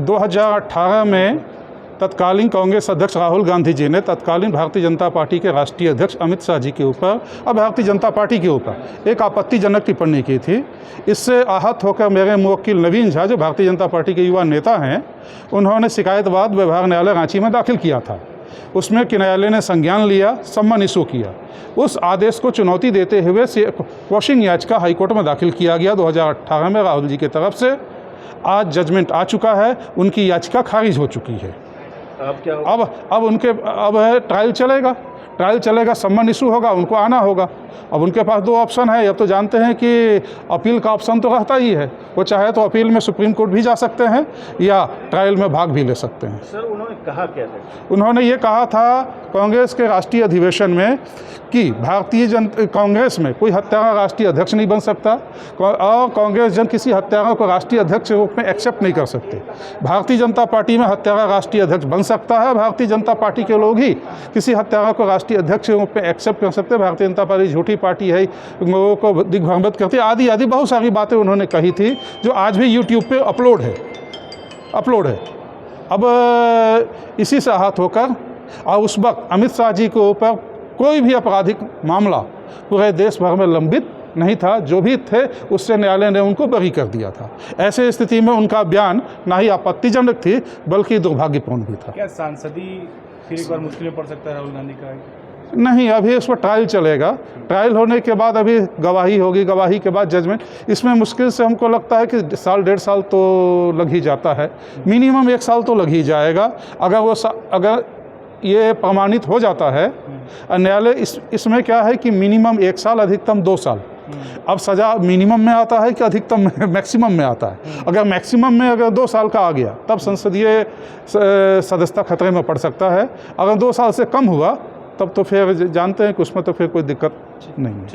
2018 में तत्कालीन कांग्रेस अध्यक्ष राहुल गांधी जी ने तत्कालीन भारतीय जनता पार्टी के राष्ट्रीय अध्यक्ष अमित शाह जी के ऊपर और भारतीय जनता पार्टी के ऊपर एक आपत्तिजनक टिप्पणी की थी। इससे आहत होकर मेरे मुवक्किल नवीन झा, जो भारतीय जनता पार्टी के युवा नेता हैं, उन्होंने शिकायतवाद विभाग न्यायालय रांची में दाखिल किया था। उसमें कि न्यायालय ने संज्ञान लिया, सम्मन इशू किया। उस आदेश को चुनौती देते हुए क्वॉशिंग याचिका हाईकोर्ट में दाखिल किया गया 2018 में राहुल जी की तरफ से। आज जजमेंट आ चुका है, उनकी याचिका खारिज हो चुकी है। अब ट्रायल चलेगा, सम्मन इशू होगा, उनको आना होगा। अब उनके पास दो ऑप्शन है। अब तो जानते हैं कि अपील का ऑप्शन तो रहता ही है। वो चाहे तो अपील में सुप्रीम कोर्ट भी जा सकते हैं या ट्रायल में भाग भी ले सकते हैं। सर, उन्होंने कहा क्या था? उन्होंने ये कहा था कांग्रेस के राष्ट्रीय अधिवेशन में कि कांग्रेस में कोई हत्यारा राष्ट्रीय अध्यक्ष नहीं बन सकता और कांग्रेस जन किसी हत्यारा को राष्ट्रीय अध्यक्ष के रूप में एक्सेप्ट नहीं कर सकते। भारतीय जनता पार्टी में हत्यारा राष्ट्रीय अध्यक्ष बन सकता है। भारतीय जनता पार्टी के लोग ही किसी हत्यारा को राष्ट्रीय अध्यक्ष के रूप में एक्सेप्ट कर सकते हैं। भारतीय जनता पार्टी झूठी पार्टी है, लोगों को दिग्भ्रमित करती है, आदि आदि बहुत सारी बातें उन्होंने कही थी, जो आज भी यूट्यूब पे अपलोड है। अब इसी से आहत होकर और उस वक्त अमित शाह जी के ऊपर कोई भी आपराधिक मामला पूरे देश भर में लंबित नहीं था। जो भी थे उससे न्यायालय ने उनको बरी कर दिया था। ऐसे स्थिति में उनका बयान ना ही आपत्तिजनक थी बल्कि दुर्भाग्यपूर्ण भी था। क्या सांसदी फिर एक बार मुश्किल में पड़ सकता है राहुल गांधी का? नहीं, अभी इस पर ट्रायल चलेगा। ट्रायल होने के बाद अभी गवाही होगी, गवाही के बाद जजमेंट। इसमें मुश्किल से हमको लगता है कि साल 1.5 साल तो लग ही जाता है, मिनिमम 1 साल तो लग ही जाएगा। अगर ये प्रमाणित हो जाता है न्यायालय, इसमें क्या है कि मिनिमम 1 साल, अधिकतम 2 साल। अब सज़ा मिनिमम में आता है कि अधिकतम मैक्सिमम में आता है? अगर मैक्सिमम में अगर 2 साल का आ गया तब संसदीय सदस्यता खतरे में पड़ सकता है। अगर 2 साल से कम हुआ तब तो फिर जानते हैं कि उसमें तो फिर कोई दिक्कत नहीं है।